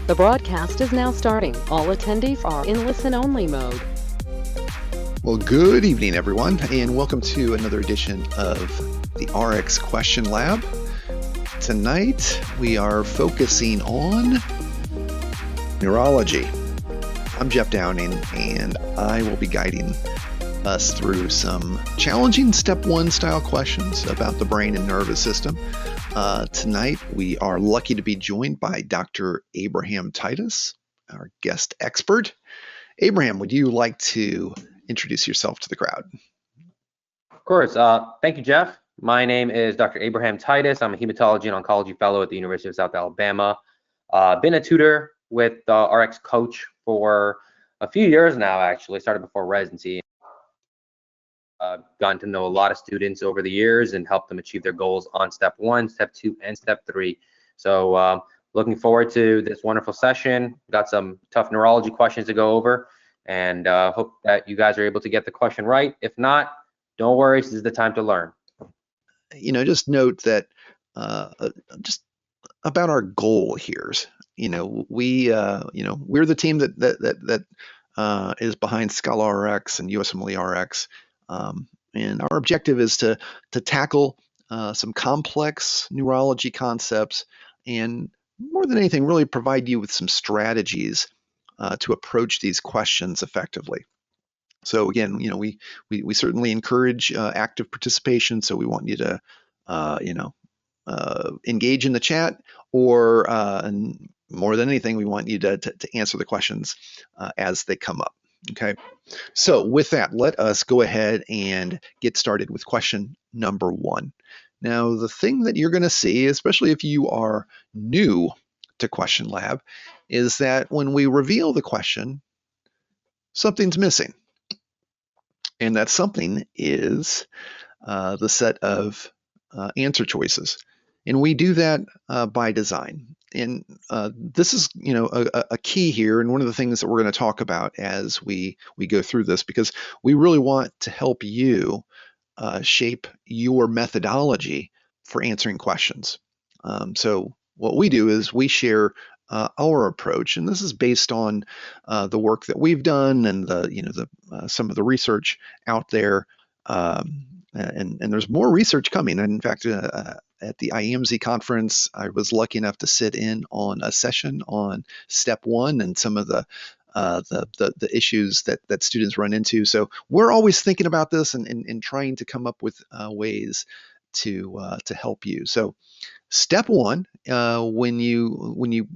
The broadcast is now starting. All attendees are in listen-only mode. Well, good evening, everyone, and welcome to another edition of the RX Question Lab. Tonight, we are focusing on neurology. I'm Jeff Downing, and I will be guiding us through some challenging Step 1 style questions about the brain and nervous system. Tonight, we are lucky to be joined by Dr. Abraham Titus, our guest expert. Abraham, would you like to introduce yourself to the crowd? Of course. Thank you, Jeff. My name is Dr. Abraham Titus. I'm a hematology and oncology fellow at the University of South Alabama. Been a tutor with RX Coach for a few years now, actually. Started before residency. Gotten to know a lot of students over the years and helped them achieve their goals on Step 1, Step 2, and Step 3. So looking forward to this wonderful session. Got some tough neurology questions to go over, and hope that you guys are able to get the question right. If not, don't worry, this is the time to learn. Just note that just about our goal here. We're the team that is behind ScholarRx and USMLE-Rx. And our objective is to tackle some complex neurology concepts and, more than anything, really provide you with some strategies to approach these questions effectively. So again, we certainly encourage active participation. So we want you to engage in the chat, or and more than anything, we want you to answer the questions as they come up. Okay, so with that, let us go ahead and get started with question number 1. Now, the thing that you're going to see, especially if you are new to Question Lab, is that when we reveal the question, something's missing. And that something is the set of answer choices. And we do that by design. And this is, a key here, and one of the things that we're going to talk about as we go through this, because we really want to help you shape your methodology for answering questions. So what we do is we share our approach, and this is based on the work that we've done and some of the research out there. And there's more research coming. In fact, at the IMZ conference, I was lucky enough to sit in on a session on Step 1 and some of the issues that students run into. So we're always thinking about this and trying to come up with ways to help you. So Step 1, when you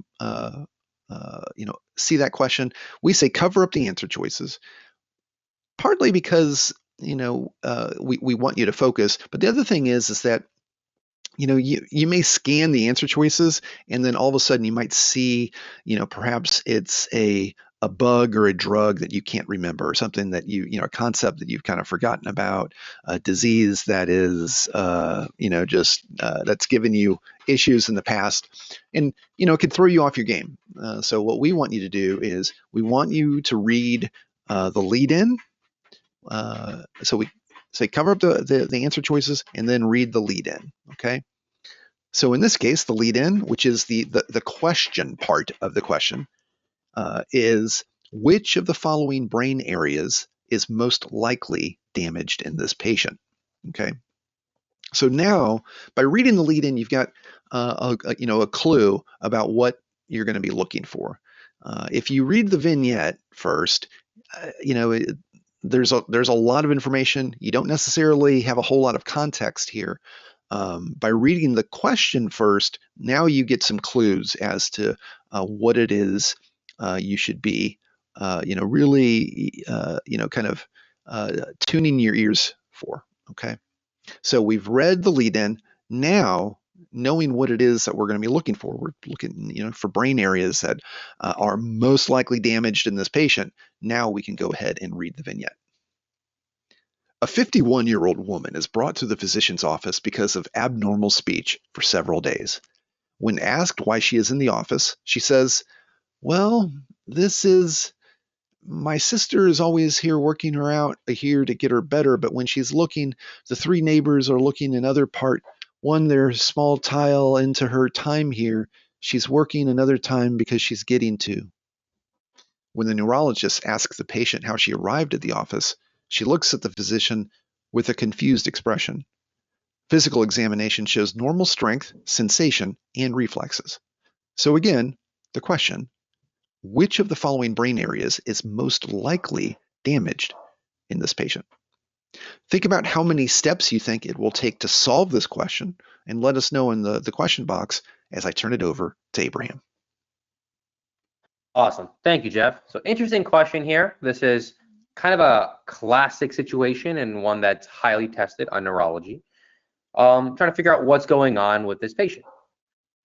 see that question, we say cover up the answer choices. Partly because we want you to focus, but the other thing is that you may scan the answer choices, and then all of a sudden you might see perhaps it's a bug or a drug that you can't remember, or something that a concept that you've kind of forgotten about, a disease that is that's given you issues in the past, and it can throw you off your game. So what we want you to do is we want you to read the lead-in. So we say cover up the answer choices and then read the lead-in. Okay. So in this case, the lead-in, which is the question part of the question, is which of the following brain areas is most likely damaged in this patient? Okay. So now, by reading the lead-in, you've got a clue about what you're going to be looking for. If you read the vignette first, there's a lot of information. You don't necessarily have a whole lot of context here. By reading the question first, now you get some clues as to what it is you should be, really, kind of tuning your ears for. Okay, so we've read the lead-in. Now, knowing what it is that we're going to be looking for, we're looking, for brain areas that are most likely damaged in this patient. Now we can go ahead and read the vignette. A 51-year-old woman is brought to the physician's office because of abnormal speech for several days. When asked why she is in the office, she says, "Well, my sister is always here working her out here to get her better, but when she's looking, the 3 neighbors are looking in other part One, there's small tile into her time here. She's working another time because she's getting to. When the neurologist asks the patient how she arrived at the office, she looks at the physician with a confused expression. Physical examination shows normal strength, sensation, and reflexes. So again, the question, which of the following brain areas is most likely damaged in this patient? Think about how many steps you think it will take to solve this question and let us know in the question box as I turn it over to Abraham. Awesome. Thank you, Jeff. So interesting question here. This is kind of a classic situation and one that's highly tested on neurology. Trying to figure out what's going on with this patient.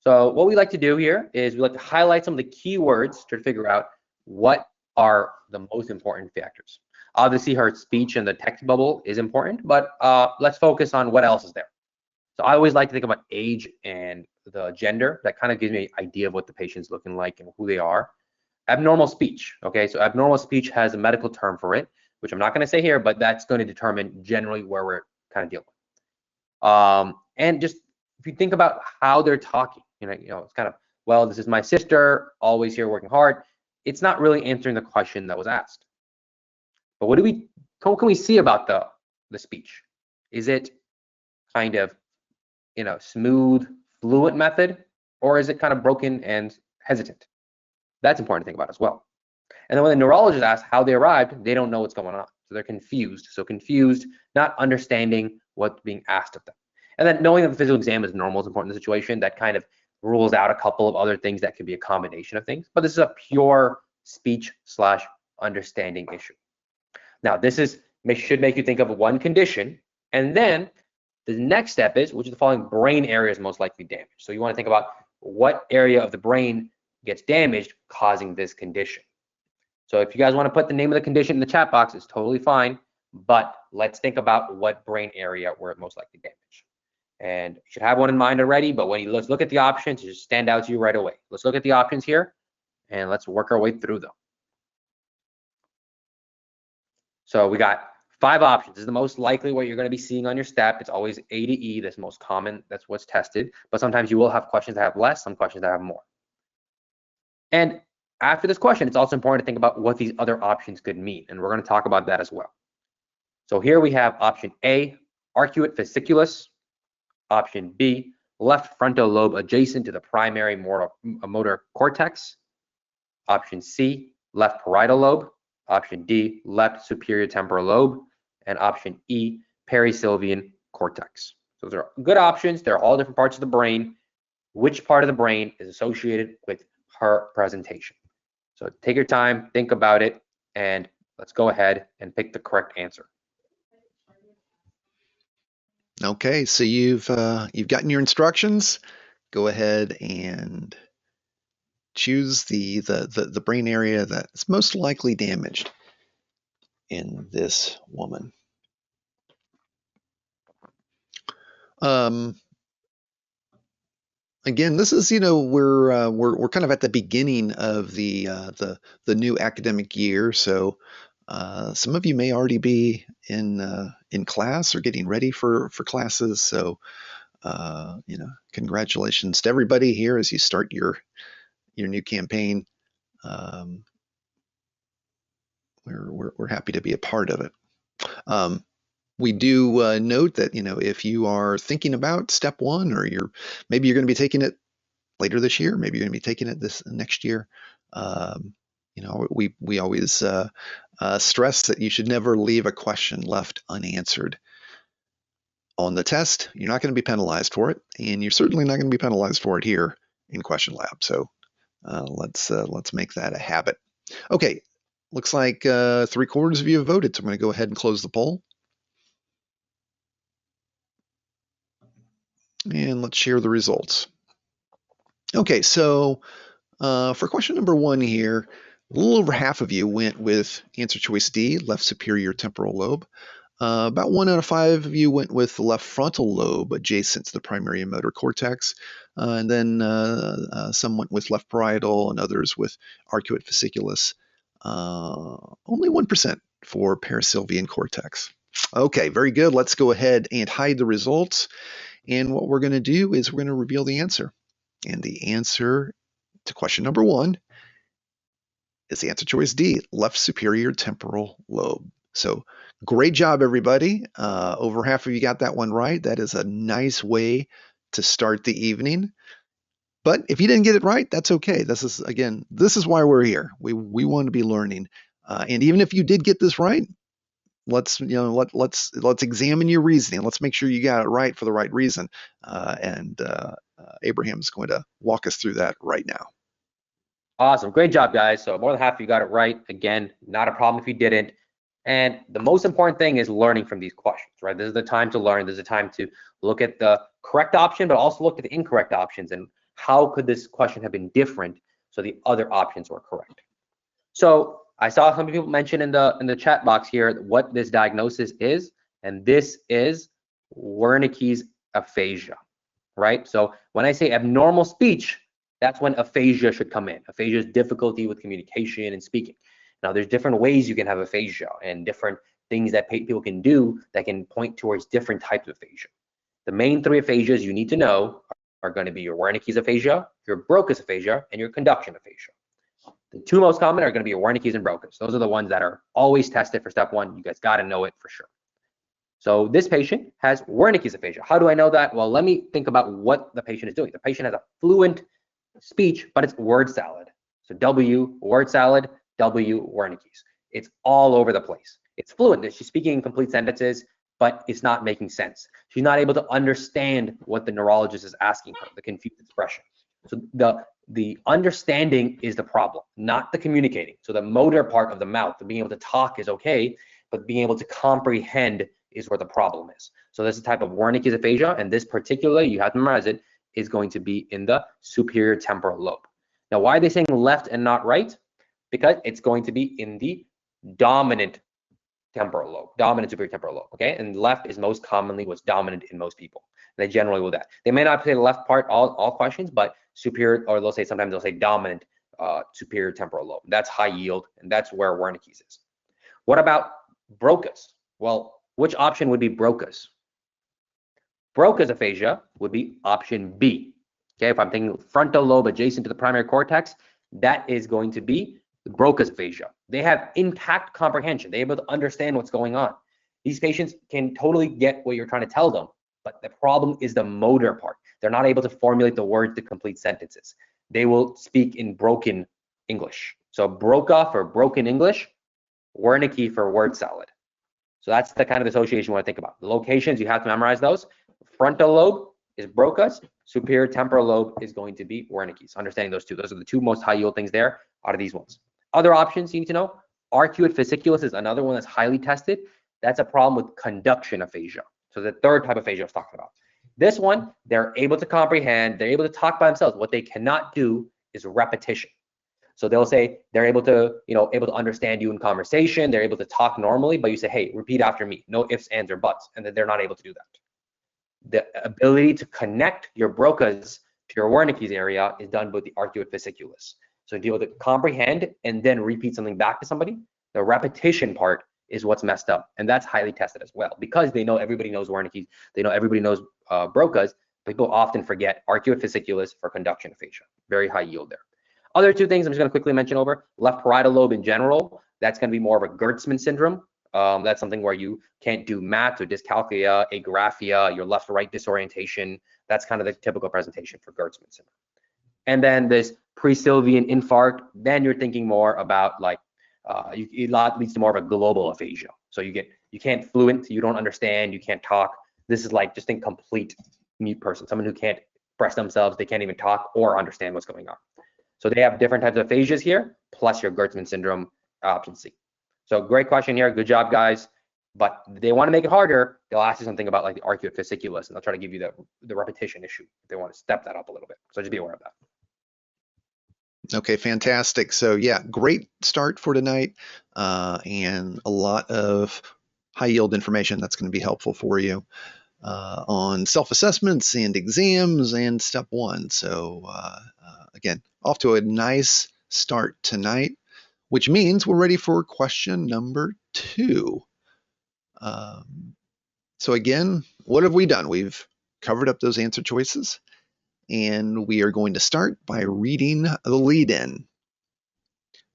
So what we like to do here is we like to highlight some of the key words to figure out what are the most important factors. Obviously, her speech in the text bubble is important, but let's focus on what else is there. So I always like to think about age and the gender. That kind of gives me an idea of what the patient's looking like and who they are. Abnormal speech, okay? So abnormal speech has a medical term for it, which I'm not going to say here, but that's going to determine generally where we're kind of dealing with. And just if you think about how they're talking, you know, it's kind of, well, this is my sister, always here working hard. It's not really answering the question that was asked. But what can we see about the speech? Is it kind of, you know, smooth, fluent method, or is it kind of broken and hesitant? That's important to think about as well. And then when the neurologist asks how they arrived, they don't know what's going on. So they're confused. So confused, not understanding what's being asked of them. And then knowing that the physical exam is normal is important in the situation. That kind of rules out a couple of other things that could be a combination of things. But this is a pure speech/understanding issue. Now, this should make you think of one condition. And then the next step is, which of the following brain area is most likely damaged? So you want to think about what area of the brain gets damaged causing this condition. So if you guys want to put the name of the condition in the chat box, it's totally fine. But let's think about what brain area we're most likely damaged. And you should have one in mind already, but when you let's look at the options, it just stand out to you right away. Let's look at the options here, and let's work our way through them. So we got 5 options. This is the most likely what you're going to be seeing on your step. It's always A to E. That's most common. That's what's tested. But sometimes you will have questions that have less, some questions that have more. And after this question, it's also important to think about what these other options could mean. And we're going to talk about that as well. So here we have option A, arcuate fasciculus. Option B, left frontal lobe adjacent to the primary motor cortex. Option C, left parietal lobe. Option D, left superior temporal lobe. And option E, perisylvian cortex. So those are good options. They're all different parts of the brain. Which part of the brain is associated with her presentation? So take your time, think about it, and let's go ahead and pick the correct answer. Okay, so you've gotten your instructions. Go ahead and choose the brain area that's most likely damaged in this woman. Again, this is, you know, we're kind of at the beginning of the new academic year, so some of you may already be in class or getting ready for classes. So, you know, congratulations to everybody here as you start your new campaign. We're happy to be a part of it. We do note that, you know, if you are thinking about step 1, or maybe you're going to be taking it later this year, maybe you're going to be taking it this next year. You know, we always stress that you should never leave a question left unanswered. On the test, you're not going to be penalized for it, and you're certainly not going to be penalized for it here in Question Lab. So let's make that a habit. Okay, looks like 3/4 of you have voted, so I'm going to go ahead and close the poll. And let's share the results. Okay, so for question number 1 here, a little over half of you went with answer choice D, left superior temporal lobe. About 1 out of 5 of you went with the left frontal lobe adjacent to the primary motor cortex. And then some went with left parietal and others with arcuate fasciculus. Only 1% for perisylvian cortex. Okay, very good. Let's go ahead and hide the results. And what we're going to do is we're going to reveal the answer. And the answer to question number 1 is the answer choice D, left superior temporal lobe. So great job, everybody. Over half of you got that one right. That is a nice way to start the evening. But if you didn't get it right, that's okay. This is why we're here. We want to be learning. And even if you did get this right, let's examine your reasoning. Let's make sure you got it right for the right reason. And Abraham's going to walk us through that right now. Awesome. Great job, guys. So more than half of you got it right. Again, not a problem if you didn't. And the most important thing is learning from these questions, right? This is the time to learn. This is the time to look at the correct option, but also look at the incorrect options and how could this question have been different so the other options were correct. So I saw some people mention in the chat box here what this diagnosis is, and this is Wernicke's aphasia, right? So when I say abnormal speech, that's when aphasia should come in. Aphasia is difficulty with communication and speaking. Now, there's different ways you can have aphasia and different things that people can do that can point towards different types of aphasia. The main 3 aphasias you need to know are going to be your Wernicke's aphasia, your Broca's aphasia, and your conduction aphasia. The 2 most common are going to be your Wernicke's and Broca's. Those are the ones that are always tested for step 1. You guys got to know it for sure. So this patient has Wernicke's aphasia. How do I know that? Well, let me think about what the patient is doing. The patient has a fluent speech, but it's word salad. So W, word salad, W, Wernicke's. It's all over the place. It's fluent. She's speaking in complete sentences, but it's not making sense. She's not able to understand what the neurologist is asking her, the confused expression. So the understanding is the problem, not the communicating. So the motor part of the mouth, the being able to talk is okay, but being able to comprehend is where the problem is. So this is a type of Wernicke's aphasia, and this particularly, you have to memorize it, is going to be in the superior temporal lobe. Now, why are they saying left and not right? Because it's going to be in the dominant temporal lobe, dominant superior temporal lobe, okay? And left is most commonly what's dominant in most people. They generally will that. They may not say the left part all questions, but superior, or they'll say sometimes they'll say dominant superior temporal lobe. That's high yield, and that's where Wernicke's is. What about Broca's? Well, which option would be Broca's? Broca's aphasia would be option B. Okay, if I'm thinking frontal lobe adjacent to the primary cortex, that is going to be the Broca's aphasia. They have intact comprehension. They're able to understand what's going on. These patients can totally get what you're trying to tell them, but the problem is the motor part. They're not able to formulate the words to complete sentences. They will speak in broken English. So Broca for broken English, Wernicke for word salad. So that's the kind of association you want to think about. The locations, you have to memorize those. Frontal lobe is Broca's, superior temporal lobe is going to be Wernicke's. Understanding those 2. Those are the 2 most high yield things there out of these ones. Other options you need to know, arcuate fasciculus is another one that's highly tested. That's a problem with conduction aphasia. So the 3rd type of aphasia I was talking about. This one, they're able to comprehend, they're able to talk by themselves. What they cannot do is repetition. So they'll say they're able to, able to understand you in conversation, they're able to talk normally, but you say, hey, repeat after me, no ifs, ands, or buts, and then they're not able to do that. The ability to connect your Broca's to your Wernicke's area is done with the arcuate fasciculus. So to be able to comprehend and then repeat something back to somebody, the repetition part is what's messed up, and that's highly tested as well because they know everybody knows Wernicke's, they know everybody knows Broca's. People often forget arcuate fasciculus for conduction aphasia. Very high yield there. Other 2 things I'm just going to quickly mention over. Left parietal lobe in general, that's going to be more of a Gertzmann syndrome. That's something where you can't do math or dyscalculia, agraphia, your left-right disorientation. That's kind of the typical presentation for Gertzmann syndrome. And then this pre-Sylvian infarct, then you're thinking more about like, it leads to more of a global aphasia. So you can't fluent, you don't understand, you can't talk. This is like just a complete mute person, someone who can't express themselves, they can't even talk or understand what's going on. So they have different types of aphasias here, plus your Gertzmann syndrome, option C. So great question here, good job guys. But they want to make it harder, they'll ask you something about like the arcuate fasciculus, and they'll try to give you the repetition issue if they want to step that up a little bit. So just be aware of that. Okay, fantastic. So yeah, great start for tonight, and a lot of high yield information that's going to be helpful for you on self-assessments and exams and step 1. So again, off to a nice start tonight, which means we're ready for question number 2. So again, what have we done? We've covered up those answer choices, and we are going to start by reading the lead-in.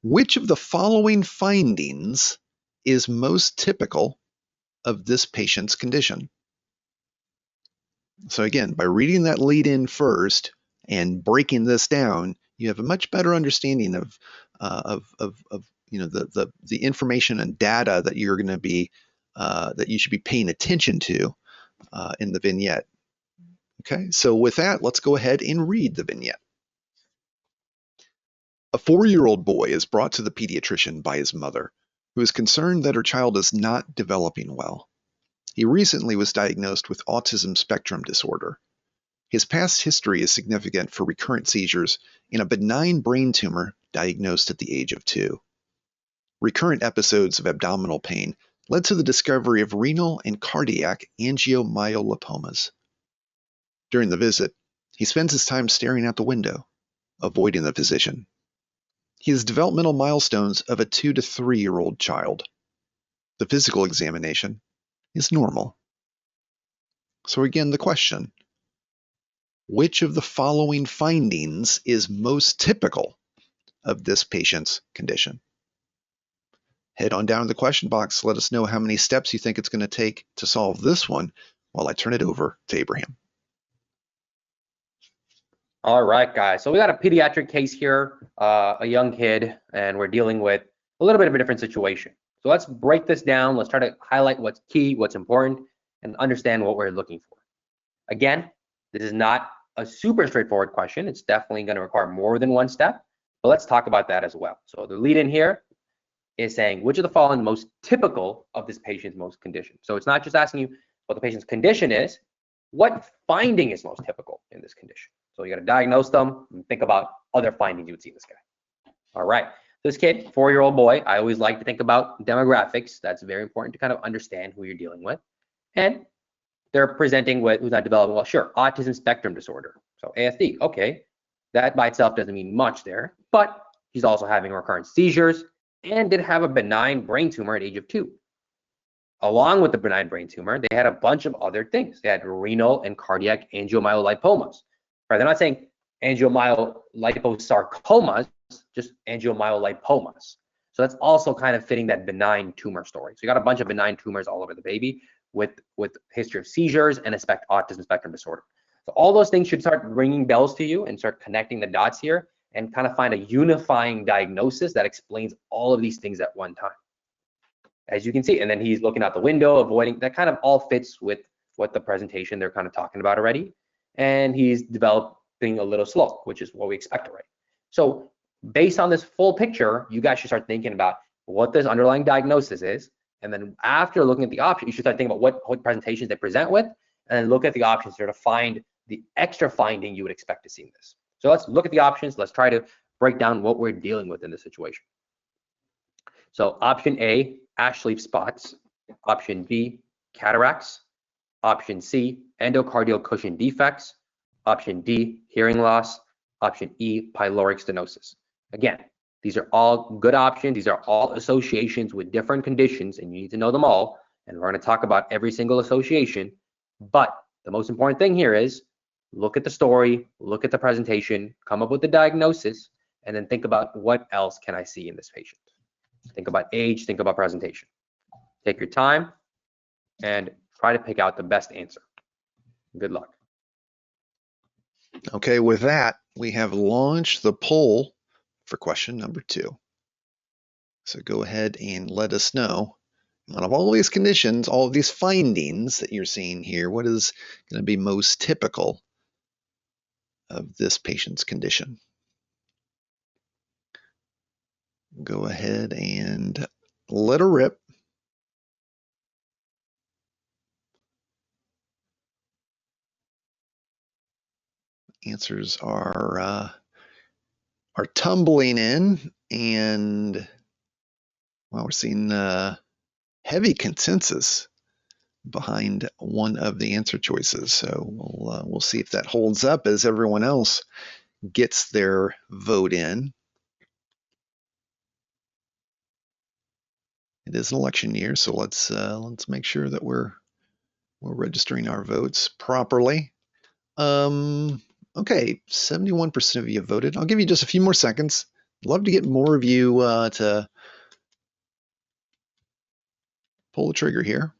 Which of the following findings is most typical of this patient's condition? So again, by reading that lead-in first and breaking this down, you have a much better understanding of the information and data that you're going to be that you should be paying attention to in the vignette. Okay, so with that, let's go ahead and read the vignette. A 4-year-old boy is brought to the pediatrician by his mother, who is concerned that her child is not developing well. He recently was diagnosed with autism spectrum disorder. His past history is significant for recurrent seizures and a benign brain tumor diagnosed at the age of 2. Recurrent episodes of abdominal pain led to the discovery of renal and cardiac angiomyolipomas. During the visit, he spends his time staring out the window, avoiding the physician. He has developmental milestones of a 2 to 3-year-old child. The physical examination is normal. So again, the question, which of the following findings is most typical of this patient's condition? Head on down to the question box. Let us know how many steps you think it's going to take to solve this one while I turn it over to Abraham. All right, guys. So we got a pediatric case here, a young kid, and we're dealing with a little bit of a different situation. So let's break this down. Let's try to highlight what's key, what's important, and understand what we're looking for. Again, this is not a super straightforward question. It's definitely going to require more than one step, but let's talk about that as well. So the lead in here is saying, which of the following is most typical of this patient's most condition? So it's not just asking you what the patient's condition is, what finding is most typical in this condition? So you got to diagnose them and think about other findings you would see in this guy. All right, this kid, 4-year-old boy, I always like to think about demographics. That's very important to kind of understand who you're dealing with. And they're presenting with, who's not developing, well, sure, autism spectrum disorder. So ASD, okay, that by itself doesn't mean much there, but he's also having recurrent seizures and did have a benign brain tumor at age of 2. Along with the benign brain tumor, they had a bunch of other things. They had renal and cardiac angiomyolipomas. Right? They're not saying angiomyoliposarcomas, just angiomyolipomas. So that's also kind of fitting that benign tumor story. So you got a bunch of benign tumors all over the baby with history of seizures and autism spectrum disorder. So all those things should start ringing bells to you and start connecting the dots here and kind of find a unifying diagnosis that explains all of these things at one time. As you can see, and then he's looking out the window, avoiding, that kind of all fits with what the presentation they're kind of talking about already. And he's developing a little slow, which is what we expect already. So based on this full picture, you guys should start thinking about what this underlying diagnosis is. And then after looking at the options, you should start thinking about what presentations they present with, and then look at the options here to find the extra finding you would expect to see in this. So let's look at the options. Let's try to break down what we're dealing with in this situation. So option A, ash leaf spots. Option B, cataracts. Option C, endocardial cushion defects. Option D, hearing loss. Option E, pyloric stenosis. Again, these are all good options. These are all associations with different conditions, and you need to know them all. And we're going to talk about every single association. But the most important thing here is look at the story, look at the presentation, come up with the diagnosis, and then think about what else can I see in this patient. Think about age, think about presentation. Take your time and try to pick out the best answer. Good luck. Okay, with that, we have launched the poll for question number 2. So go ahead and let us know, out of all these conditions, all of these findings that you're seeing here, what is going to be most typical of this patient's condition? Go ahead and let her rip. Answers are tumbling in, and well, we're seeing heavy consensus behind one of the answer choices. So we'll see if that holds up as everyone else gets their vote in. It is an election year, so let's make sure that we're registering our votes properly. Okay, 71% of you voted. I'll give you just a few more seconds. Love to get more of you to pull the trigger here.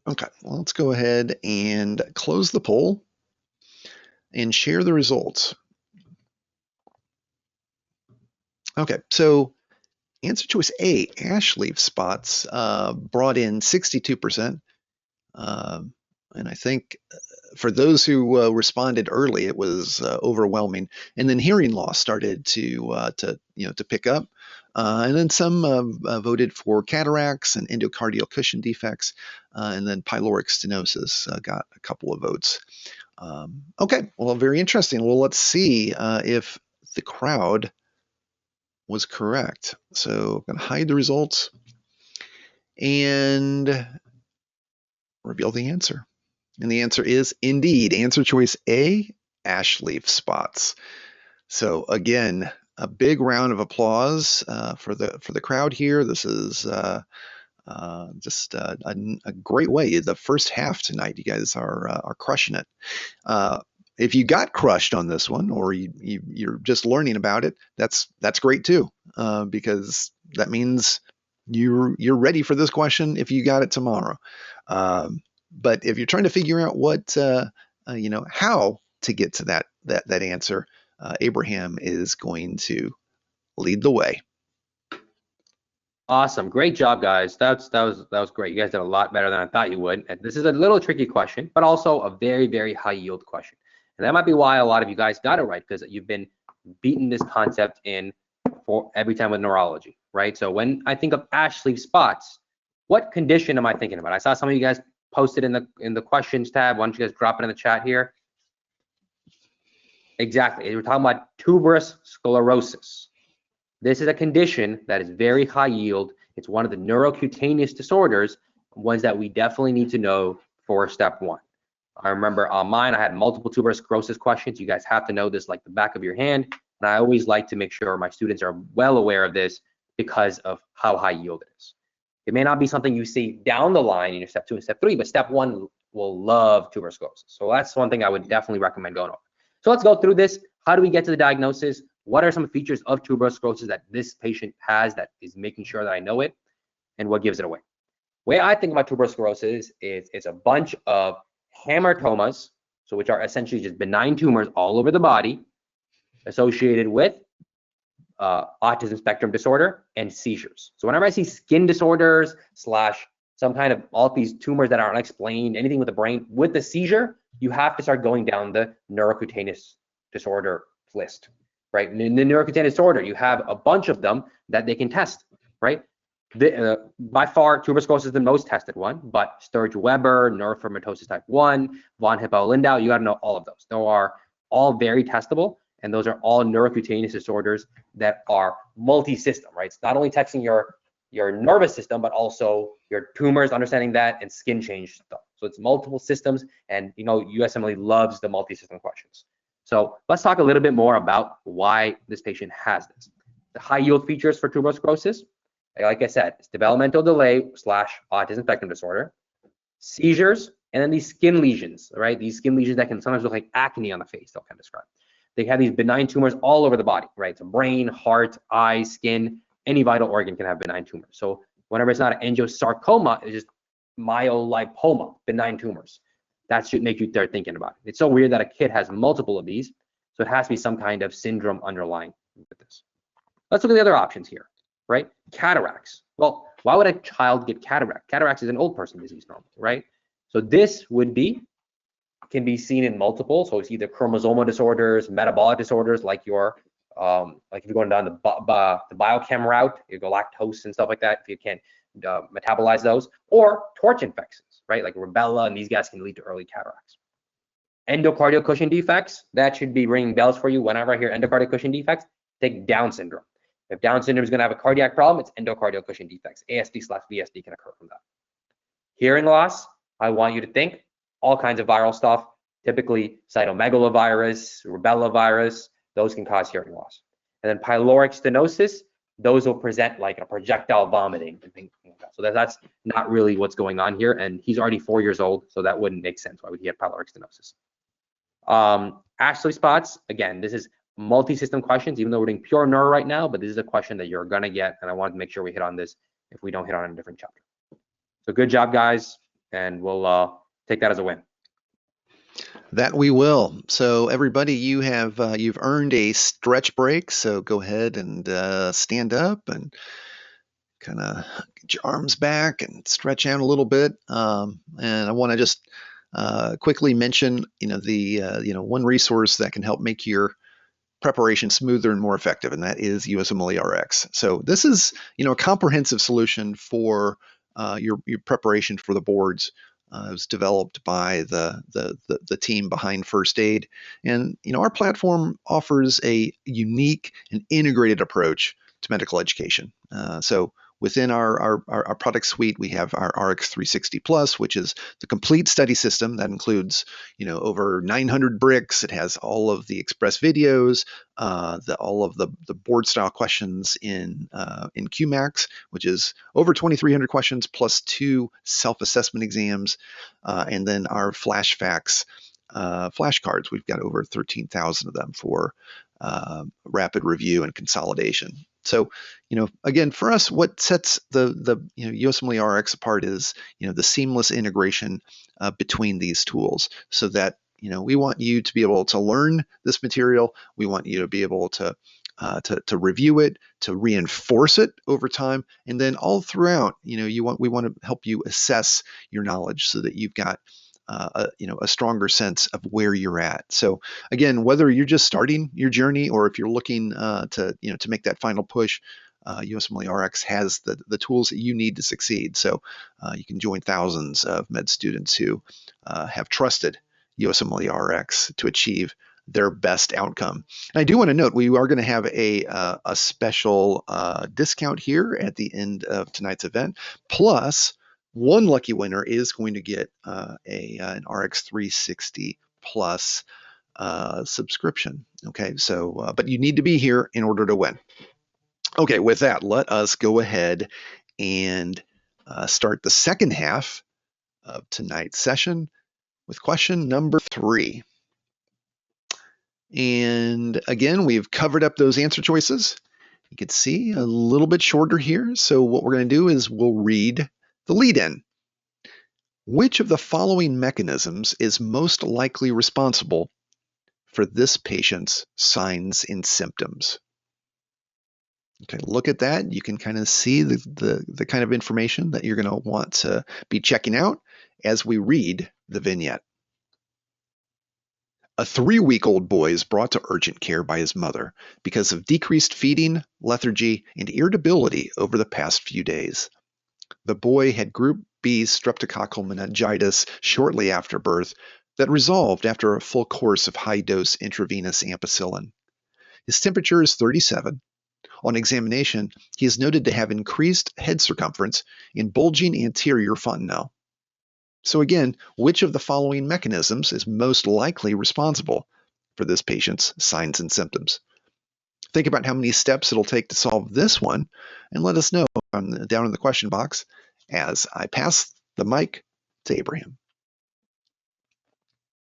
Okay, well, let's go ahead and close the poll and share the results. Okay, so answer choice A, ash leaf spots, brought in 62%. And I think for those who responded early, it was overwhelming. And then hearing loss started to pick up. And then some voted for cataracts and endocardial cushion defects. And then pyloric stenosis got a couple of votes. Okay, well, very interesting. Well, let's see if the crowd was correct. So I'm going to hide the results and reveal the answer. And the answer is indeed answer choice A, ash leaf spots. So again, a big round of applause for the crowd here. This is just a great way. The first half tonight, you guys are crushing it. If you got crushed on this one, or you're just learning about it, that's great too, because that means you're ready for this question if you got it tomorrow. But if you're trying to figure out what how to get to that answer, Abraham is going to lead the way. Awesome, great job, guys. That was great. You guys did a lot better than I thought you would. And this is a little tricky question, but also a very, very high yield question. And that might be why a lot of you guys got it right, because you've been beating this concept in for every time with neurology, right? So when I think of ash leaf spots, what condition am I thinking about? I saw some of you guys posted in the questions tab. Why don't you guys drop it in the chat here? Exactly. We're talking about tuberous sclerosis. This is a condition that is very high yield. It's one of the neurocutaneous disorders, ones that we definitely need to know for step one. I remember on mine, I had multiple tuberous sclerosis questions. You guys have to know this like the back of your hand. And I always like to make sure my students are well aware of this because of how high yield it is. It may not be something you see down the line in your step two and step three, but step one will love tuberous sclerosis. So that's one thing I would definitely recommend going over. So let's go through this. How do we get to the diagnosis? What are some features of tuberous sclerosis that this patient has that is making sure that I know it, and what gives it away? The way I think about tuberous sclerosis is it's a bunch of hamartomas, so which are essentially just benign tumors all over the body associated with autism spectrum disorder and seizures. So whenever I see skin disorders / some kind of all these tumors that are unexplained, anything with the brain with the seizure, you have to start going down the neurocutaneous disorder list, right? In the neurocutaneous disorder, you have a bunch of them that they can test, right? By far, tuberous sclerosis is the most tested one, but Sturge-Weber, neurofibromatosis type 1, von Hippel-Lindau, you got to know all of those. They are all very testable, and those are all neurocutaneous disorders that are multi-system, right? It's not only testing your nervous system, but also your tumors, understanding that, and skin change stuff. So it's multiple systems, and USMLE loves the multi-system questions. So let's talk a little bit more about why this patient has this. The high yield features for tuberous sclerosis, like I said, it's developmental delay / autism spectrum disorder, seizures, and then these skin lesions, right? These skin lesions that can sometimes look like acne on the face, they'll kind of describe. They have these benign tumors all over the body, right? So brain, heart, eyes, skin, any vital organ can have benign tumors. So whenever it's not an angiosarcoma, it's just myolipoma, benign tumors. That should make you start thinking about it. It's so weird that a kid has multiple of these, so it has to be some kind of syndrome underlying with this. Let's look at the other options here, right? Cataracts. Well, why would a child get cataract? Cataracts is an old person disease normally, right? So this can be seen in multiple. So it's either chromosomal disorders, metabolic disorders, like like if you're going down the biochem route, you go lactose and stuff like that, if you can't metabolize those, or torch infections, right? Like rubella, and these guys can lead to early cataracts. Endocardial cushion defects, that should be ringing bells for you. Whenever I hear endocardial cushion defects, take Down syndrome. If Down syndrome is going to have a cardiac problem, it's endocardial cushion defects. ASD/VSD can occur from that. Hearing loss, I want you to think all kinds of viral stuff, typically cytomegalovirus, rubella virus, those can cause hearing loss. And then pyloric stenosis, those will present like a projectile vomiting and things like that. So that's not really what's going on here. And he's already 4 years old, so that wouldn't make sense. Why would he have pyloric stenosis? Ashley spots, again, this is multi-system questions, even though we're doing pure neuro right now, but this is a question that you're gonna get, and I wanted to make sure we hit on this if we don't hit on a different chapter. So good job, guys, and we'll take that as a win. That we will. So everybody, you've earned a stretch break. So go ahead and stand up and kind of get your arms back and stretch out a little bit. And I want to just quickly mention, one resource that can help make your preparation smoother and more effective, and that is USMLE-Rx. So this is, a comprehensive solution for your preparation for the boards. It was developed by the team behind First Aid, and our platform offers a unique and integrated approach to medical education. So within our product suite, we have our RX 360 Plus, which is the complete study system that includes, over 900 bricks. It has all of the express videos, all of the board style questions in QMax, which is over 2,300 questions plus 2 self-assessment exams, and then our Flash Facts flashcards. We've got over 13,000 of them for rapid review and consolidation. So, again, for us, what sets the USMLE-Rx apart is, the seamless integration between these tools, so that, we want you to be able to learn this material. We want you to be able to review it, to reinforce it over time, and then all throughout, we want to help you assess your knowledge so that you've got a stronger sense of where you're at. So again, whether you're just starting your journey or if you're looking to make that final push, USMLE-Rx has the tools that you need to succeed. So you can join thousands of med students who have trusted USMLE-Rx to achieve their best outcome. And I do want to note, we are going to have a special discount here at the end of tonight's event. Plus, one lucky winner is going to get an RX 360 Plus subscription. Okay, so but you need to be here in order to win. Okay, with that, let us go ahead and start the second half of tonight's session with question number 3. And again, we've covered up those answer choices. You can see a little bit shorter here. So what we're going to do is we'll read the lead-in. Which of the following mechanisms is most likely responsible for this patient's signs and symptoms? Okay, look at that. You can kind of see the kind of information that you're going to want to be checking out as we read the vignette. A 3-week-old boy is brought to urgent care by his mother because of decreased feeding, lethargy, and irritability over the past few days. The boy had group B streptococcal meningitis shortly after birth that resolved after a full course of high-dose intravenous ampicillin. His temperature is 37. On examination, he is noted to have increased head circumference and bulging anterior fontanelle. So again, which of the following mechanisms is most likely responsible for this patient's signs and symptoms? Think about how many steps it'll take to solve this one, and let us know down in the question box as I pass the mic to Abraham.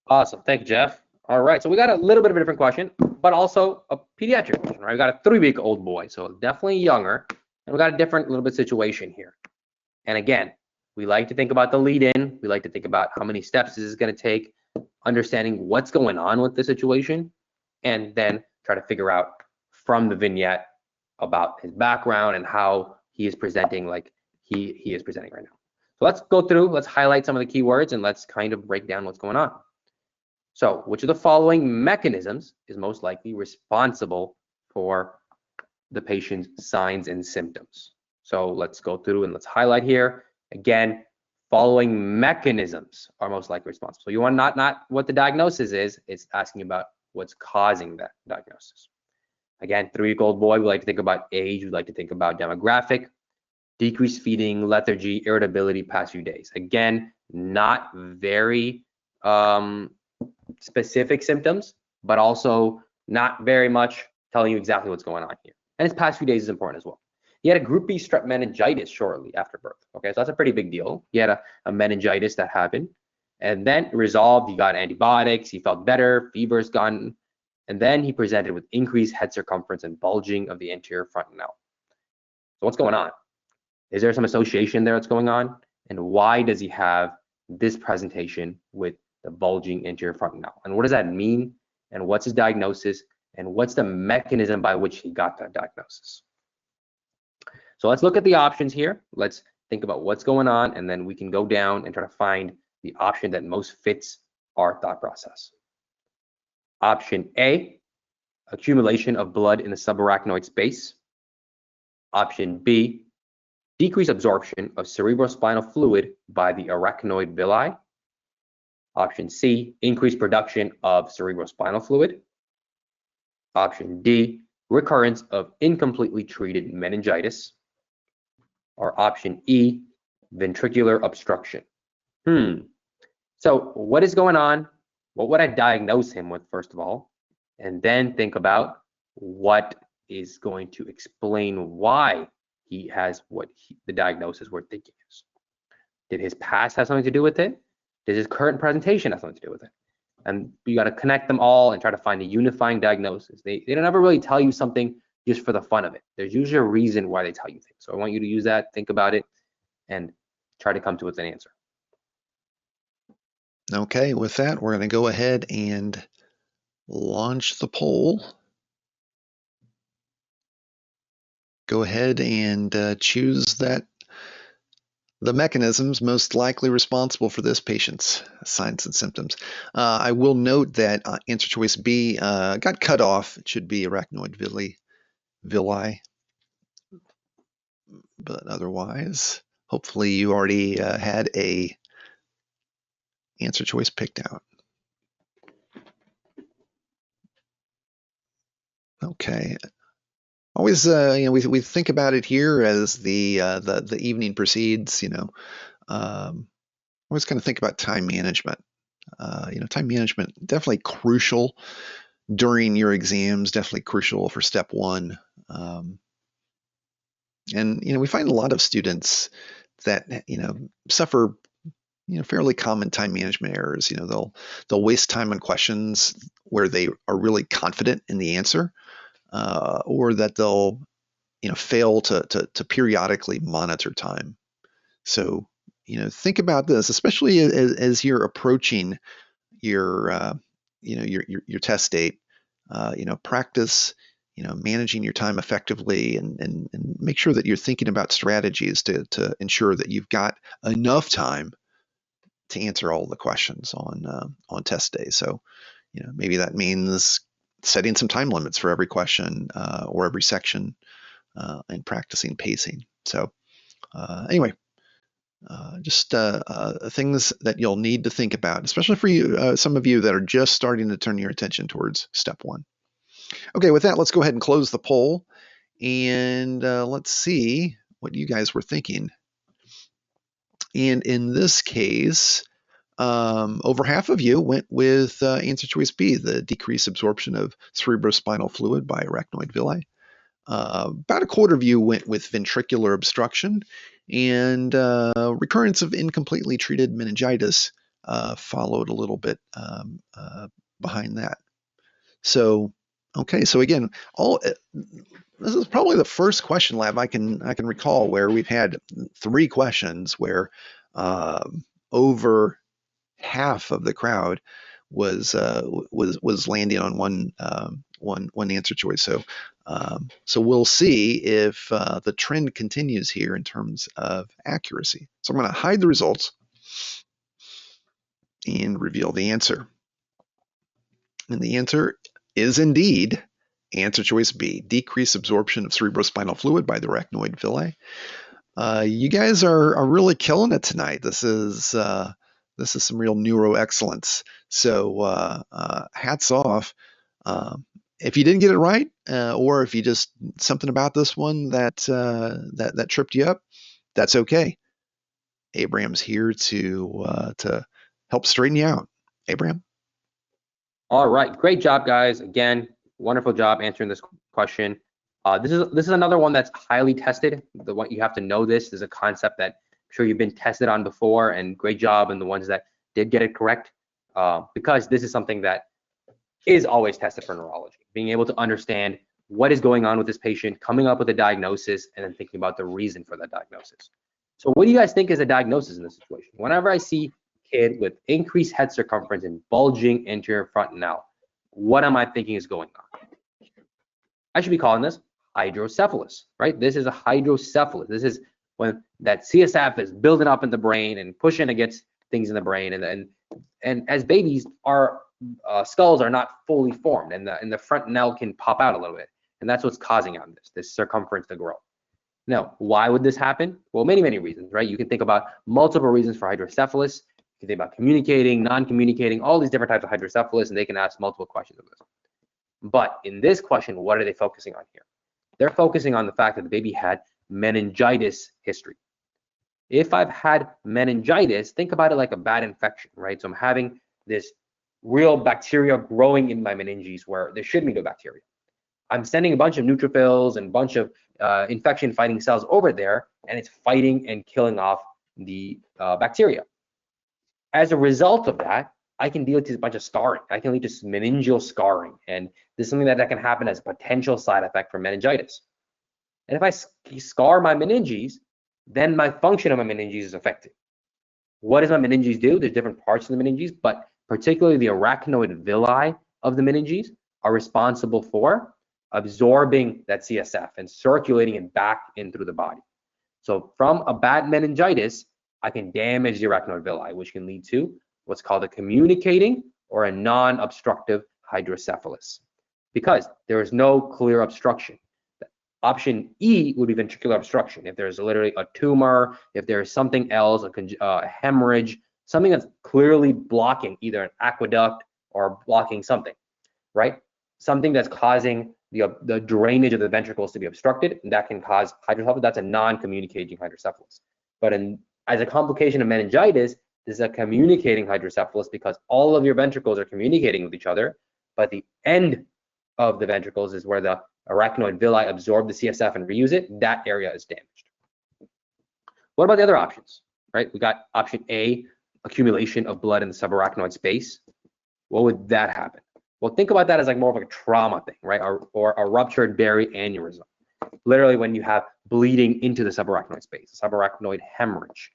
Awesome. Thank you, Jeff. All right. So we got a little bit of a different question, but also a pediatric question, right? We got a 3-week-old boy, so definitely younger. And we got a different little bit situation here. And again, we like to think about the lead-in. We like to think about how many steps this is going to take, understanding what's going on with the situation, and then try to figure out from the vignette about his background and how he is presenting like he is presenting right now. So let's go through, let's highlight some of the keywords, and let's kind of break down what's going on. So which of the following mechanisms is most likely responsible for the patient's signs and symptoms? So let's go through and let's highlight here. Again, following mechanisms are most likely responsible. So you want not what the diagnosis is, it's asking about what's causing that diagnosis. Again, 3-week-old boy, we like to think about age, we like to think about demographic, decreased feeding, lethargy, irritability past few days. Again, not very specific symptoms, but also not very much telling you exactly what's going on here. And his past few days is important as well. He had a group B strep meningitis shortly after birth. Okay, so that's a pretty big deal. He had a meningitis that happened, and then it resolved. He got antibiotics. He felt better. Fever's gone, and then he presented with increased head circumference and bulging of the anterior frontanelle. So what's going on? Is there some association there that's going on? And why does he have this presentation with the bulging anterior frontanelle? And what does that mean? And what's his diagnosis? And what's the mechanism by which he got that diagnosis? So let's look at the options here. Let's think about what's going on, and then we can go down and try to find the option that most fits our thought process. Option A, accumulation of blood in the subarachnoid space. Option B, decreased absorption of cerebrospinal fluid by the arachnoid villi. Option C, increased production of cerebrospinal fluid. Option D, recurrence of incompletely treated meningitis. Or option E, ventricular obstruction. So what is going on? What would I diagnose him with, first of all? And then think about what is going to explain why he has what the diagnosis we're thinking is. Did his past have something to do with it? Does his current presentation have something to do with it? And you got to connect them all and try to find a unifying diagnosis. They don't ever really tell you something just for the fun of it. There's usually a reason why they tell you things. So I want you to use that, think about it, and try to come to an answer. Okay, with that, we're going to go ahead and launch the poll. Go ahead and choose the mechanisms most likely responsible for this patient's signs and symptoms. I will note that answer choice B got cut off. It should be arachnoid villi, but otherwise, hopefully you already had a answer choice picked out. Okay. Always, we think about it here as the evening proceeds. Always kind of think about time management. Time management definitely crucial during your exams. Definitely crucial for step one. And we find a lot of students that suffer fairly common time management errors. They'll waste time on questions where they are really confident in the answer. Or that they'll, fail to periodically monitor time. So, think about this, especially as you're approaching your test date. Practice, managing your time effectively, and make sure that you're thinking about strategies to ensure that you've got enough time to answer all the questions on test day. So, maybe that means setting some time limits for every question or every section and practicing pacing. So anyway, just things that you'll need to think about, especially for you, some of you that are just starting to turn your attention towards step one. Okay, with that, let's go ahead and close the poll, and let's see what you guys were thinking. And in this case, over half of you went with answer choice B, the decreased absorption of cerebrospinal fluid by arachnoid villi. About a quarter of you went with ventricular obstruction, and recurrence of incompletely treated meningitis followed a little bit behind that. So, okay, so again, this is probably the first question lab I can recall where we've had 3 questions where over half of the crowd was landing on one answer choice. So we'll see if the trend continues here in terms of accuracy. So I'm going to hide the results and reveal the answer. And the answer is indeed answer choice B, decreased absorption of cerebrospinal fluid by the arachnoid villi. You guys are really killing it tonight. This is some real neuro excellence. So hats off. If you didn't get it right, or if you just something about this one that tripped you up, that's okay. Abraham's here to help straighten you out. Abraham. All right, great job, guys. Again, wonderful job answering this question. This is another one that's highly tested. The one you have to know this is a concept that I'm sure you've been tested on before, and great job in the ones that did get it correct, because this is something that is always tested for neurology. Being able to understand what is going on with this patient, coming up with a diagnosis, and then thinking about the reason for that diagnosis. So what do you guys think is a diagnosis in this situation? Whenever I see a kid with increased head circumference and bulging anterior frontal, what am I thinking is going on? I should be calling this hydrocephalus, right? This is a hydrocephalus. This is when that CSF is building up in the brain and pushing against things in the brain. And as babies, our skulls are not fully formed, and the frontal can pop out a little bit, and that's what's causing on this circumference to grow. Now, why would this happen? Well, many reasons, right? You can think about multiple reasons for hydrocephalus. You can think about communicating, non-communicating, all these different types of hydrocephalus, and they can ask multiple questions of this. But in this question, what are they focusing on here? They're focusing on the fact that the baby had meningitis history. If I've had meningitis, think about it like a bad infection, right? So I'm having this real bacteria growing in my meninges where there shouldn't be no bacteria. I'm sending a bunch of neutrophils and a bunch of infection-fighting cells over there, and it's fighting and killing off the bacteria. As a result of that, I can deal with a bunch of scarring. I can lead to meningeal scarring, and this is something that can happen as a potential side effect from meningitis. And if I scar my meninges, then my function of my meninges is affected. What does my meninges do? There's different parts of the meninges, but particularly the arachnoid villi of the meninges are responsible for absorbing that CSF and circulating it back in through the body. So from a bad meningitis, I can damage the arachnoid villi, which can lead to what's called a communicating or a non-obstructive hydrocephalus, because there is no clear obstruction. Option E would be ventricular obstruction. If there's literally a tumor, if there's something else, a hemorrhage, something that's clearly blocking either an aqueduct or blocking something, right? Something that's causing the drainage of the ventricles to be obstructed, and that can cause hydrocephalus. That's a non-communicating hydrocephalus. But as a complication of meningitis, this is a communicating hydrocephalus because all of your ventricles are communicating with each other, but the end of the ventricles is where the arachnoid villi absorb the CSF and reuse it. That area is damaged. What about the other options, right? We got option A, accumulation of blood in the subarachnoid space. What would that happen? Well, think about that as like more of a trauma thing, right? Or a ruptured berry aneurysm. Literally when you have bleeding into the subarachnoid space, subarachnoid hemorrhage.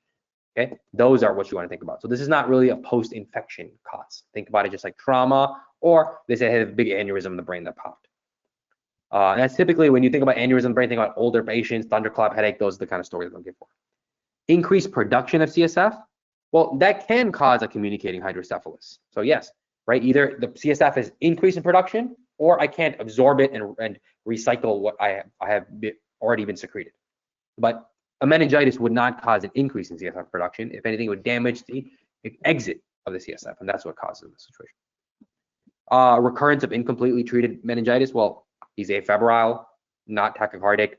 Okay, those are what you want to think about. So this is not really a post-infection cause. Think about it just like trauma, or they say they had a big aneurysm in the brain that popped. And that's typically when you think about aneurysm in the brain, think about older patients, thunderclap headache, those are the kind of stories I'm looking for. Increased production of CSF, well, that can cause a communicating hydrocephalus. So yes, right, either the CSF is increased in production, or I can't absorb it and recycle what I have already been secreted. But a meningitis would not cause an increase in CSF production. If anything, it would damage the exit of the CSF, and that's what causes the situation. Recurrence of incompletely treated meningitis, well, he's afebrile, not tachycardic,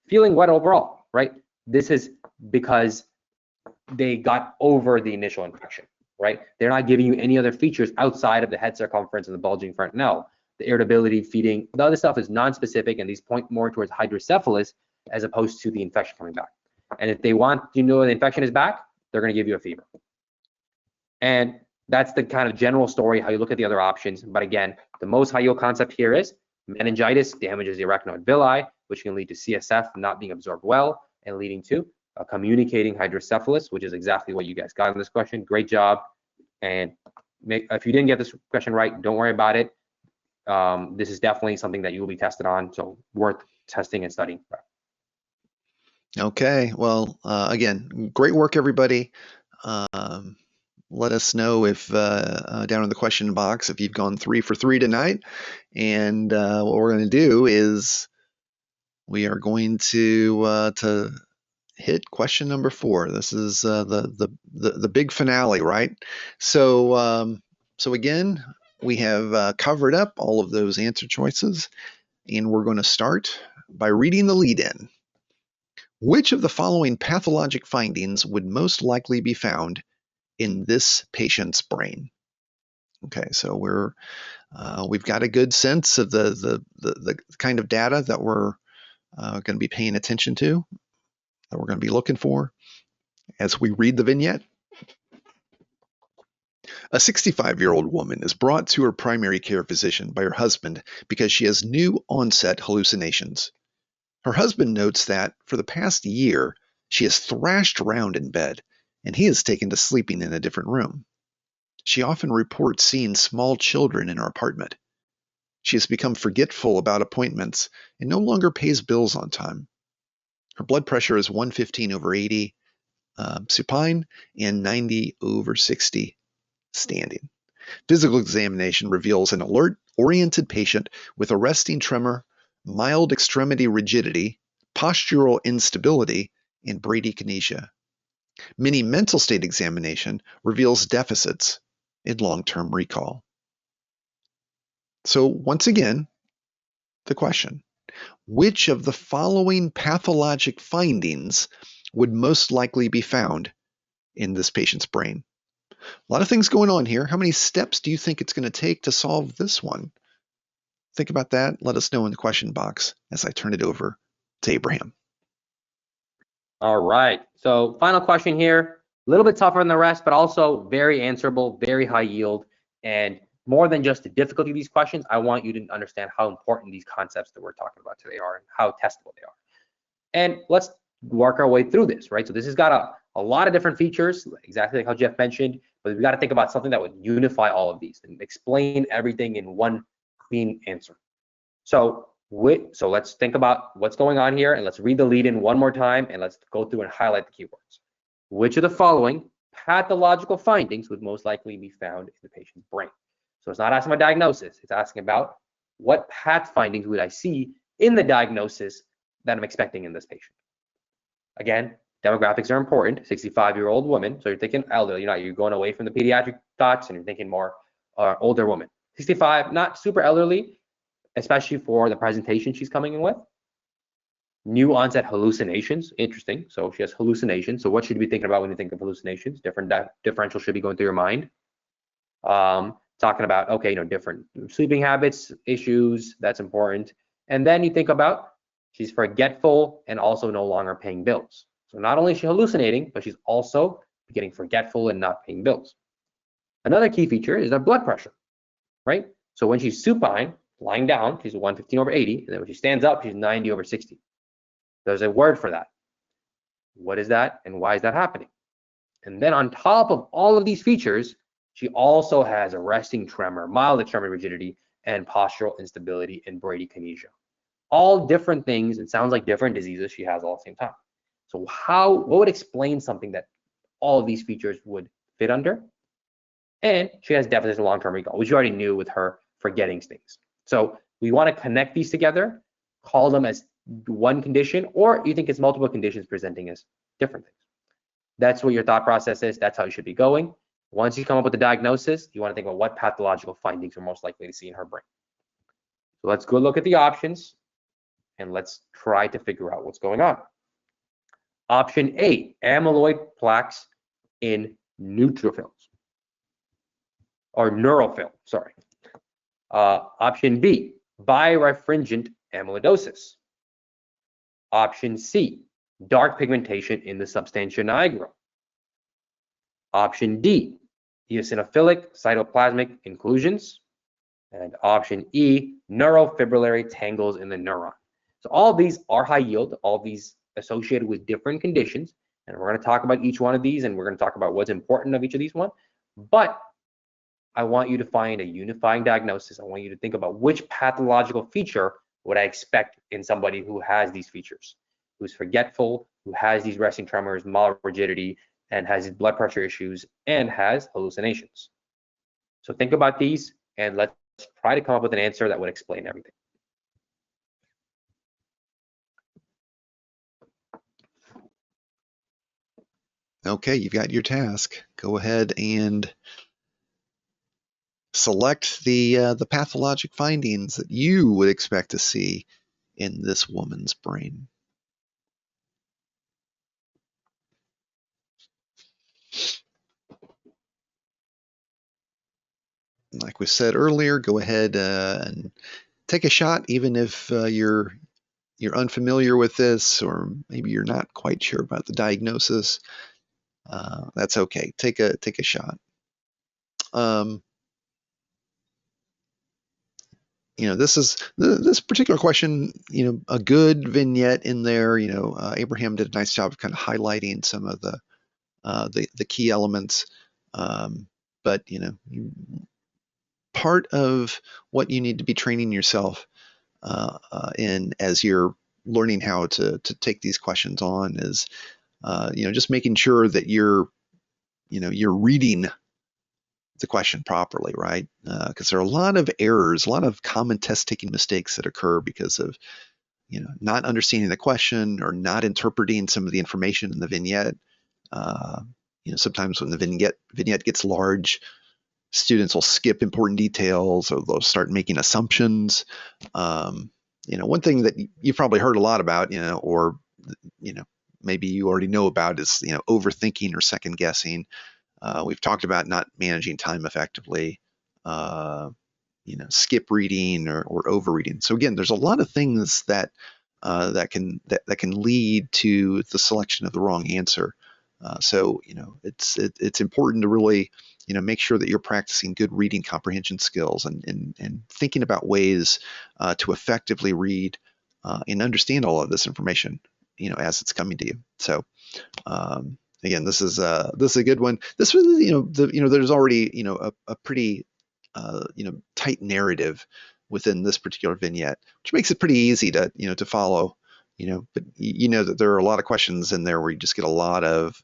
feeling wet overall, right? This is because they got over the initial infection, right? They're not giving you any other features outside of the head circumference and the bulging frontal. The irritability, feeding, the other stuff is non-specific, and these point more towards hydrocephalus as opposed to the infection coming back. And if they want you to know the infection is back, they're going to give you a fever. And that's the kind of general story, how you look at the other options. But again, the most high-yield concept here is meningitis damages the arachnoid villi, which can lead to CSF not being absorbed well and leading to a communicating hydrocephalus, which is exactly what you guys got in this question. Great job. And if you didn't get this question right, don't worry about it. This is definitely something that you will be tested on, so worth testing and studying. Okay, well, again, great work, everybody. Let us know if down in the question box if you've gone 3 for 3 tonight. And what we're going to do is we are going to hit question number 4. This is the big finale, right? So again, we have covered up all of those answer choices, and we're going to start by reading the lead-in. Which of the following pathologic findings would most likely be found in this patient's brain? Okay, so we've got a good sense of the kind of data that we're going to be paying attention to, that we're going to be looking for as we read the vignette. A 65-year-old woman is brought to her primary care physician by her husband because she has new onset hallucinations. Her husband notes that for the past year, she has thrashed around in bed, and he has taken to sleeping in a different room. She often reports seeing small children in her apartment. She has become forgetful about appointments and no longer pays bills on time. Her blood pressure is 115/80 supine and 90/60 standing. Physical examination reveals an alert, oriented patient with a resting tremor, mild extremity rigidity, postural instability, and bradykinesia. Mini mental state examination reveals deficits in long-term recall. So once again, the question, which of the following pathologic findings would most likely be found in this patient's brain? A lot of things going on here. How many steps do you think it's going to take to solve this one? Think about that. Let us know in the question box as I turn it over to Abraham. All right. So final question here. A little bit tougher than the rest, but also very answerable, very high yield. And more than just the difficulty of these questions, I want you to understand how important these concepts that we're talking about today are and how testable they are. And let's work our way through this, right? So this has got a lot of different features, exactly like how Jeff mentioned, but we've got to think about something that would unify all of these and explain everything in one clean answer. So let's think about what's going on here, and let's read the lead in one more time, and let's go through and highlight the keywords. Which of the following pathological findings would most likely be found in the patient's brain? So it's not asking about diagnosis, it's asking about what path findings would I see in the diagnosis that I'm expecting in this patient. Again, demographics are important. 65-year-old woman, so you're thinking elderly, you're going away from the pediatric thoughts and you're thinking more older woman. 65, not super elderly, especially for the presentation she's coming in with. New onset hallucinations, interesting. So she has hallucinations. So what should you be thinking about when you think of hallucinations? Different differential should be going through your mind. Talking about, okay, different sleeping habits, issues, that's important. And then you think about she's forgetful and also no longer paying bills. So not only is she hallucinating, but she's also getting forgetful and not paying bills. Another key feature is her blood pressure, right? So when she's supine, lying down, she's 115/80, and then when she stands up, she's 90/60. There's a word for that. What is that, and why is that happening? And then on top of all of these features, she also has a resting tremor, mild extremity rigidity, and postural instability and bradykinesia. All different things, it sounds like different diseases she has all at the same time. So what would explain something that all of these features would fit under? And she has deficits in long-term recall, which you already knew with her forgetting things. So we want to connect these together, call them as one condition, or you think it's multiple conditions presenting as different things. That's what your thought process is. That's how you should be going. Once you come up with the diagnosis, you want to think about what pathological findings are most likely to see in her brain. So let's go look at the options and let's try to figure out what's going on. Option A, amyloid plaques in neutrophils, or neurophil, sorry. Option B, birefringent amyloidosis. Option C, dark pigmentation in the substantia nigra. Option D, eosinophilic cytoplasmic inclusions. And option E, neurofibrillary tangles in the neuron. So all these are high yield, all these associated with different conditions. And we're going to talk about each one of these, and we're going to talk about what's important of each of these ones. But I want you to find a unifying diagnosis. I want you to think about which pathological feature would I expect in somebody who has these features, who's forgetful, who has these resting tremors, mild rigidity, and has these blood pressure issues, and has hallucinations. So think about these, and let's try to come up with an answer that would explain everything. Okay, you've got your task. Go ahead and select the pathologic findings that you would expect to see in this woman's brain. Like we said earlier, go ahead and take a shot, even if you're you're unfamiliar with this, or maybe you're not quite sure about the diagnosis, that's okay. Take a shot. This particular question, a good vignette in there. Abraham did a nice job of kind of highlighting some of the key elements. But part of what you need to be training yourself in as you're learning how to take these questions on is just making sure that you're reading the question properly, right? Because there are a lot of errors, a lot of common test taking mistakes that occur because of not understanding the question or not interpreting some of the information in the vignette. Sometimes when the vignette gets large, students will skip important details or they'll start making assumptions. One thing that you've probably heard a lot about, or maybe you already know about is overthinking or second guessing. We've talked about not managing time effectively, skip reading or overreading. So again, there's a lot of things that can lead to the selection of the wrong answer. So it's important to really make sure that you're practicing good reading comprehension skills and thinking about ways to effectively read and understand all of this information as it's coming to you. So again, this is a good one. This was there's already a pretty tight narrative within this particular vignette, which makes it pretty easy to follow. But that there are a lot of questions in there where you just get a lot of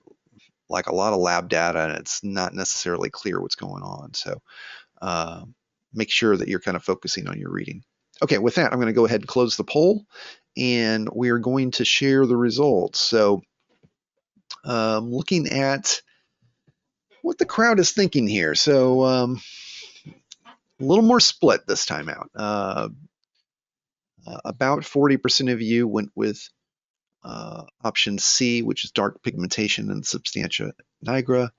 lab data and it's not necessarily clear what's going on. So make sure that you're kind of focusing on your reading. Okay, with that, I'm going to go ahead and close the poll and we're going to share the results. So looking at what the crowd is thinking here. So a little more split this time out. About 40% of you went with option C, which is dark pigmentation and substantia nigra.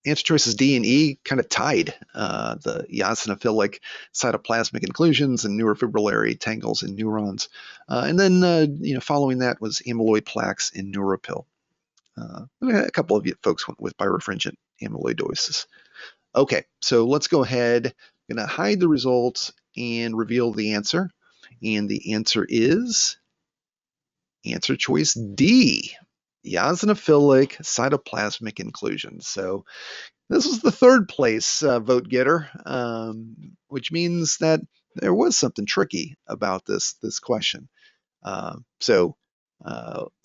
Answer choices D and E kind of tied, the eosinophilic cytoplasmic inclusions and neurofibrillary tangles in neurons. And then, following that was amyloid plaques in neuropil. A couple of you folks went with birefringent amyloidosis. Okay, so let's go ahead. I'm going to hide the results and reveal the answer. And the answer is answer choice D, eosinophilic cytoplasmic inclusions. So this was the third place vote getter, which means that there was something tricky about this question. So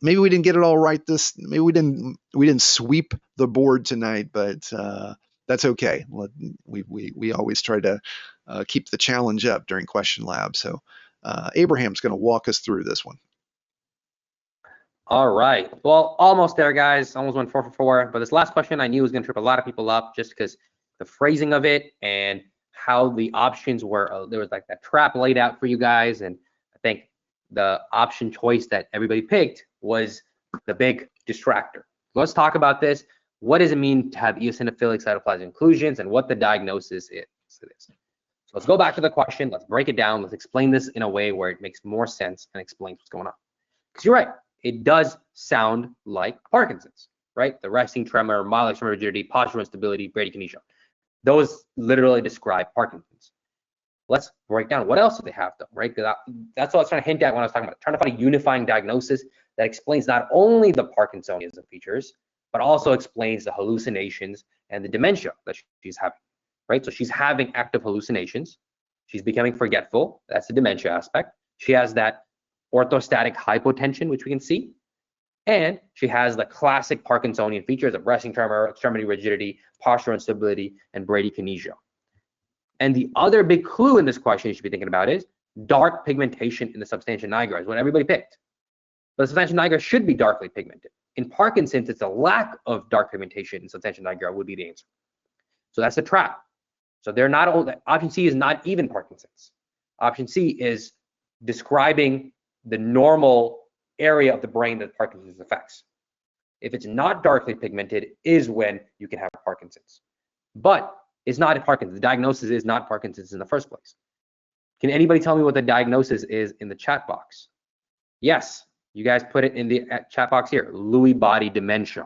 maybe we didn't get it all right. Maybe we didn't sweep the board tonight, but that's okay. We always try to keep the challenge up during question lab. So Abraham's going to walk us through this one. All right. Well, almost there, guys. Almost went 4 for 4. But this last question I knew was going to trip a lot of people up just because the phrasing of it and how the options were. There was like that trap laid out for you guys. And I think the option choice that everybody picked was the big distractor. Let's talk about this. What does it mean to have eosinophilic cytoplasmic inclusions and what the diagnosis is to this? So let's go back to the question. Let's break it down. Let's explain this in a way where it makes more sense and explains what's going on. Because you're right. It does sound like Parkinson's, right? The resting tremor, mild extremity rigidity, postural instability, bradykinesia. Those literally describe Parkinson's. Let's break down what else do they have though, right? That's what I was trying to hint at when I was talking about trying to find a unifying diagnosis that explains not only the Parkinsonism features, but also explains the hallucinations and the dementia that she's having, right? So she's having active hallucinations. She's becoming forgetful. That's the dementia aspect. She has that orthostatic hypotension, which we can see. And she has the classic Parkinsonian features of resting tremor, extremity rigidity, postural instability, and bradykinesia. And the other big clue in this question you should be thinking about is dark pigmentation in the substantia nigra is what everybody picked. But the substantia nigra should be darkly pigmented. In Parkinson's, it's a lack of dark pigmentation in substantia nigra would be the answer. So that's a trap. So they're not all, option C is not even Parkinson's. Option C is describing the normal area of the brain that Parkinson's affects. If it's not darkly pigmented is when you can have Parkinson's. But it's not Parkinson's. The diagnosis is not Parkinson's in the first place. Can anybody tell me what the diagnosis is in the chat box? Yes, you guys put it in the chat box here. Lewy body dementia.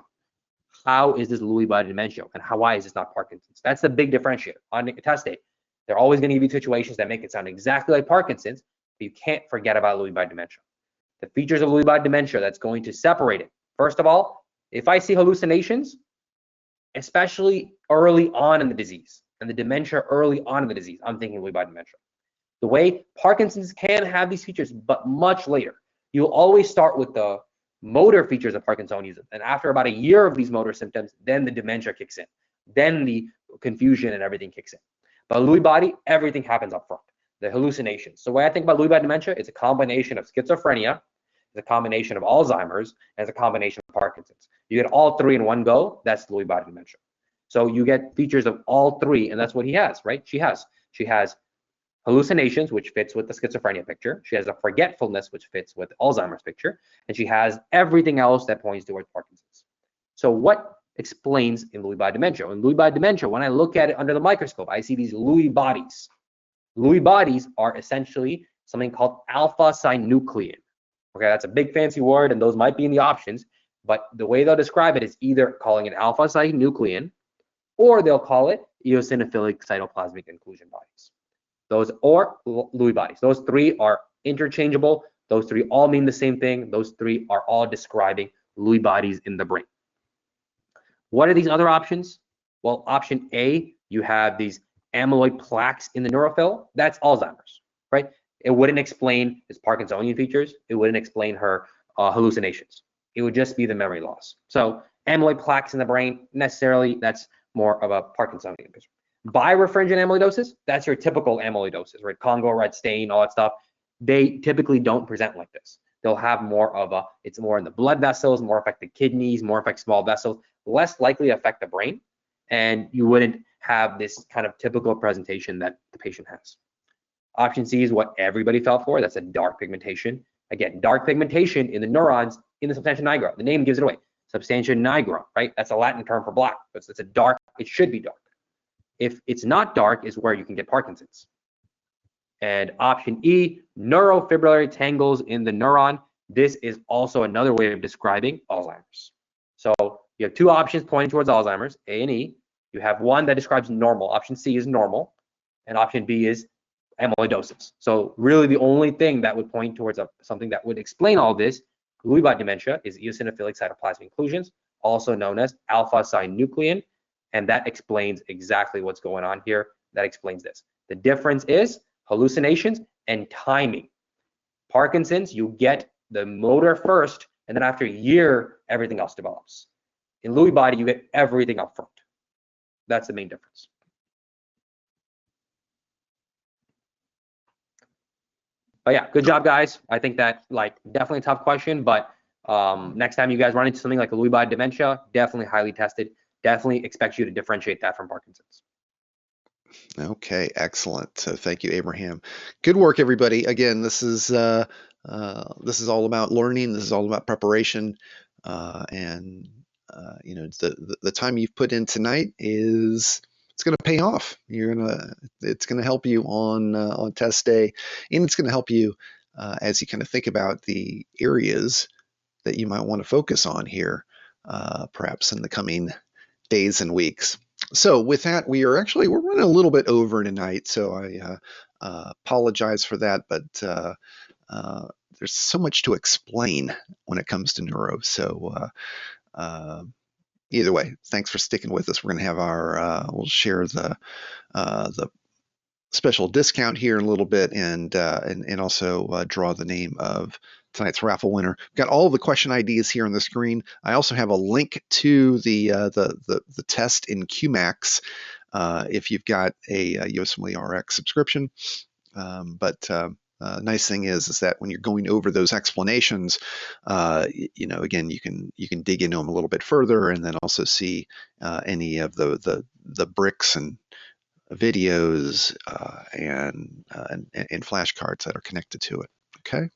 How is this Lewy body dementia, and why is this not Parkinson's? That's the big differentiator on a test day. They're always going to give you situations that make it sound exactly like Parkinson's, but you can't forget about Lewy body dementia. The features of Lewy body dementia that's going to separate it. First of all, if I see hallucinations, especially early on in the disease, and the dementia early on in the disease, I'm thinking Lewy body dementia. The way Parkinson's can have these features, but much later. You'll always start with the motor features of Parkinsonism, and after about a year of these motor symptoms, then the dementia kicks in. Then the confusion and everything kicks in. But Lewy body, everything happens up front. The hallucinations. So when I think about Lewy body dementia, it's a combination of schizophrenia, it's a combination of Alzheimer's, and it's a combination of Parkinson's. You get all three in one go, that's Lewy body dementia. So you get features of all three, and that's what he has, right? She has hallucinations, which fits with the schizophrenia picture. She has a forgetfulness, which fits with Alzheimer's picture, and she has everything else that points towards Parkinson's. So what explains in Lewy body dementia? In Lewy body dementia, when I look at it under the microscope, I see these Lewy bodies. Lewy bodies are essentially something called alpha-synuclein. Okay, that's a big fancy word, and those might be in the options, but the way they'll describe it is either calling it alpha-synuclein, or they'll call it eosinophilic cytoplasmic inclusion bodies. Those or Lewy bodies. Those three are interchangeable. Those three all mean the same thing. Those three are all describing Lewy bodies in the brain. What are these other options? Well, option A, you have these amyloid plaques in the neurophil. That's Alzheimer's, right? It wouldn't explain his Parkinsonian features. It wouldn't explain her hallucinations. It would just be the memory loss. So amyloid plaques in the brain, necessarily, that's more of a Parkinsonian picture. Birefringent amyloidosis, that's your typical amyloidosis, right? Congo, red stain, all that stuff. They typically don't present like this. They'll have more of a, it's more in the blood vessels, more affect the kidneys, more affect small vessels, less likely affect the brain. And you wouldn't have this kind of typical presentation that the patient has. Option C is what everybody fell for. That's a dark pigmentation. Again, dark pigmentation in the neurons in the substantia nigra. The name gives it away. Substantia nigra, right? That's a Latin term for black. It's a dark, it should be dark. If it's not dark is where you can get Parkinson's. And option E, neurofibrillary tangles in the neuron. This is also another way of describing Alzheimer's. So you have two options pointing towards Alzheimer's, A and E. You have one that describes normal. Option C is normal, and option B is amyloidosis. So really the only thing that would point towards something that would explain all this, Lewy body dementia, is eosinophilic cytoplasmic inclusions, also known as alpha-synuclein. And that explains exactly what's going on here. That explains this. The difference is hallucinations and timing. Parkinson's, you get the motor first, and then after a year, everything else develops. In Lewy body, you get everything up front. That's the main difference. But yeah, good job, guys. I think that definitely a tough question, but next time you guys run into something like a Lewy body dementia, definitely highly tested. Definitely expect you to differentiate that from Parkinson's. Okay, excellent. So thank you, Abraham. Good work, everybody. Again, this is all about learning. This is all about preparation, and you know, the time you've put in tonight it's going to pay off. It's going to help you on test day, and it's going to help you as you kind of think about the areas that you might want to focus on here, perhaps in the coming days and weeks. So with that, we're running a little bit over tonight, so I apologize for that, but there's so much to explain when it comes to neuro. So either way, thanks for sticking with us. We're going to have we'll share the special discount here in a little bit, and also draw the name of tonight's raffle winner. Got all the question IDs here on the screen. I also have a link to the test in QMax if you've got a USMLE-Rx subscription. Nice thing is that when you're going over those explanations, you know, again, you can dig into them a little bit further, and then also see any of the bricks and videos and flashcards that are connected to it. Okay.